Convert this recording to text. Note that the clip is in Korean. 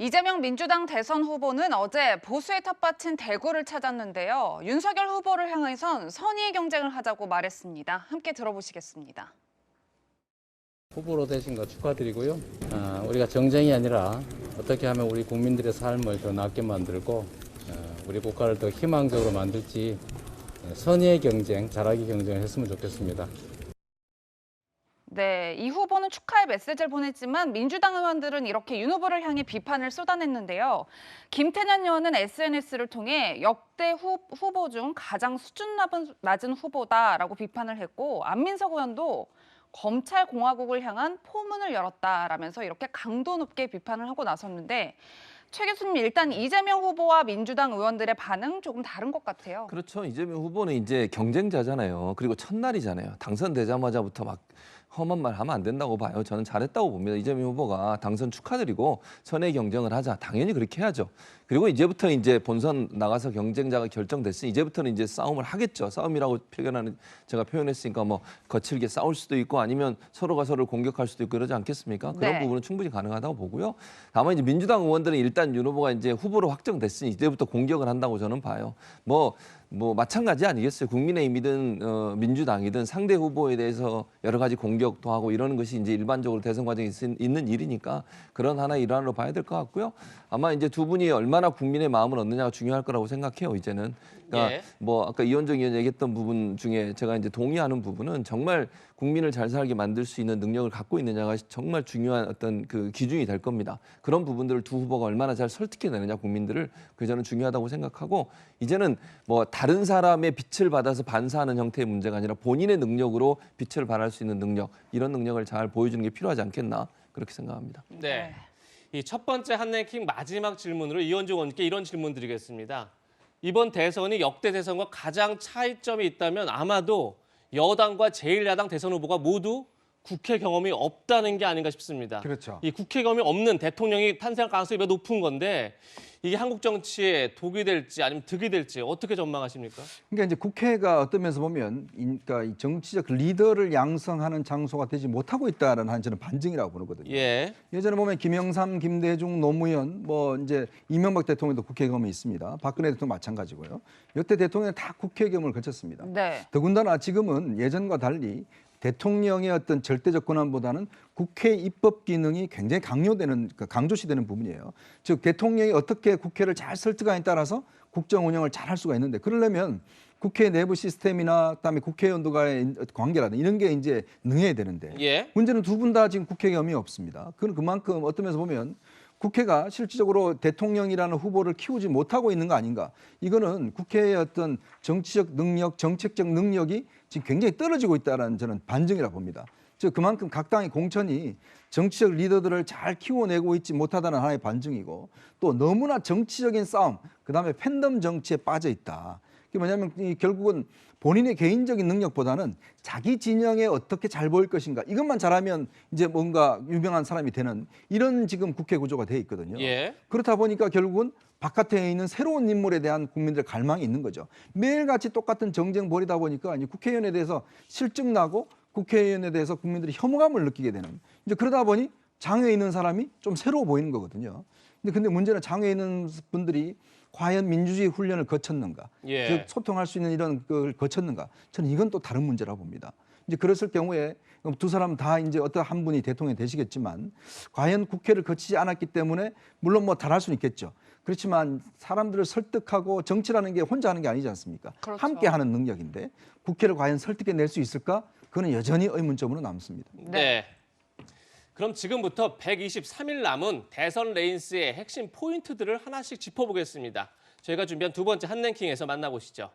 이재명 민주당 대선 후보는 어제 보수의 텃밭인 대구를 찾았는데요. 윤석열 후보를 향해선 선의의 경쟁을 하자고 말했습니다. 함께 들어보시겠습니다. 후보로 되신 거 축하드리고요. 우리가 정쟁이 아니라 어떻게 하면 우리 국민들의 삶을 더 낫게 만들고 우리 국가를 더 희망적으로 만들지 선의의 경쟁, 잘하기 경쟁을 했으면 좋겠습니다. 네, 이 후보는 축하의 메시지를 보냈지만 민주당 의원들은 이렇게 윤 후보를 향해 비판을 쏟아냈는데요. 김태년 의원은 SNS를 통해 역대 후보 중 가장 수준 낮은 후보다라고 비판을 했고, 안민석 의원도 검찰공화국을 향한 포문을 열었다라면서 이렇게 강도 높게 비판을 하고 나섰는데, 최 교수님, 일단 이재명 후보와 민주당 의원들의 반응 조금 다른 것 같아요. 그렇죠. 이재명 후보는 이제 경쟁자잖아요. 그리고 첫날이잖아요. 당선되자마자부터 막 험한 말 하면 안 된다고 봐요. 저는 잘했다고 봅니다. 이재명 후보가 당선 축하드리고 선의 경쟁을 하자. 당연히 그렇게 해야죠. 그리고 이제부터 이제 본선 나가서 경쟁자가 결정됐으니 이제부터는 이제 싸움을 하겠죠. 싸움이라고 제가 표현했으니까 뭐 거칠게 싸울 수도 있고 아니면 서로가 서로를 공격할 수도 있고 그러지 않겠습니까? 그런 네. 부분은 충분히 가능하다고 보고요. 다만 이제 민주당 의원들은 일단 윤 후보가 이제 후보로 확정됐으니 이제부터 공격을 한다고 저는 봐요. 뭐 마찬가지 아니겠어요. 국민의힘이든 민주당이든 상대 후보에 대해서 여러 가지 공격도 하고 이러는 것이 이제 일반적으로 대선 과정에 있는 일이니까 그런 하나의 일환으로 봐야 될 것 같고요. 아마 이제 두 분이 얼마나 국민의 마음을 얻느냐가 중요할 거라고 생각해요. 이제는. 그러니까 예. 뭐 아까 이현정 의원 얘기했던 부분 중에 제가 이제 동의하는 부분은 정말 국민을 잘 살게 만들 수 있는 능력을 갖고 있느냐가 정말 중요한 어떤 그 기준이 될 겁니다. 그런 부분들을 두 후보가 얼마나 잘 설득해내느냐 국민들을 그게 저는 중요하다고 생각하고 이제는 뭐 다른 사람의 빛을 받아서 반사하는 형태의 문제가 아니라 본인의 능력으로 빛을 발할 수 있는 능력 이런 능력을 잘 보여주는 게 필요하지 않겠나 그렇게 생각합니다. 네. 이 첫 번째 한랭킹 마지막 질문으로 이현종 의원께 이런 질문 드리겠습니다. 이번 대선이 역대 대선과 가장 차이점이 있다면 아마도 여당과 제1야당 대선 후보가 모두 국회 경험이 없다는 게 아닌가 싶습니다. 그렇죠. 이 국회 경험이 없는 대통령이 탄생할 가능성이 매우 높은 건데 이게 한국 정치에 독이 될지 아니면 득이 될지 어떻게 전망하십니까? 그러니까 이제 국회가 어떤 면에서 보면 그러니까 이 정치적 리더를 양성하는 장소가 되지 못하고 있다는 한 저는 반증이라고 보거든요. 예. 예전에 보면 김영삼, 김대중, 노무현, 뭐 이제 이명박 대통령도 국회 경험이 있습니다. 박근혜 대통령 마찬가지고요. 여태 대통령 다 국회 경험을 거쳤습니다. 네. 더군다나 지금은 예전과 달리 대통령의 어떤 절대적 권한보다는 국회 입법 기능이 굉장히 강조시되는 부분이에요. 즉 대통령이 어떻게 국회를 잘 설득하냐에 따라서 국정 운영을 잘 할 수가 있는데 그러려면 국회 내부 시스템이나 그다음에 국회의원들과의 관계라든지 이런 게 이제 능해야 되는데 예. 문제는 두 분 다 지금 국회 경험이 없습니다. 그만큼 어떤 면에서 보면 국회가 실질적으로 대통령이라는 후보를 키우지 못하고 있는 거 아닌가. 이거는 국회의 어떤 정치적 능력, 정책적 능력이 지금 굉장히 떨어지고 있다는 저는 반증이라고 봅니다. 즉 그만큼 각 당의 공천이 정치적 리더들을 잘 키워내고 있지 못하다는 하나의 반증이고 또 너무나 정치적인 싸움, 그다음에 팬덤 정치에 빠져 있다. 그게 뭐냐면 결국은 본인의 개인적인 능력보다는 자기 진영에 어떻게 잘 보일 것인가 이것만 잘하면 이제 뭔가 유명한 사람이 되는 이런 지금 국회 구조가 돼 있거든요. 예. 그렇다 보니까 결국은 바깥에 있는 새로운 인물에 대한 국민들의 갈망이 있는 거죠. 매일같이 똑같은 정쟁 벌이다 보니까 이제 국회의원에 대해서 실증나고 국회의원에 대해서 국민들이 혐오감을 느끼게 되는 이제 그러다 보니 장외에 있는 사람이 좀 새로워 보이는 거거든요. 근데 문제는 장외에 있는 분들이 과연 민주주의 훈련을 거쳤는가, 예. 즉 소통할 수 있는 이런 걸 거쳤는가, 저는 이건 또 다른 문제라고 봅니다. 이제 그랬을 경우에 두 사람 다 이제 어떤 한 분이 대통령이 되시겠지만, 과연 국회를 거치지 않았기 때문에 물론 뭐 잘할 수는 있겠죠. 그렇지만 사람들을 설득하고 정치라는 게 혼자 하는 게 아니지 않습니까? 그렇죠. 함께 하는 능력인데 국회를 과연 설득해낼 수 있을까? 그거는 여전히 의문점으로 남습니다. 네. 그럼 지금부터 123일 남은 대선 레인스의 핵심 포인트들을 하나씩 짚어보겠습니다. 저희가 준비한 두 번째 한랭킹에서 만나보시죠.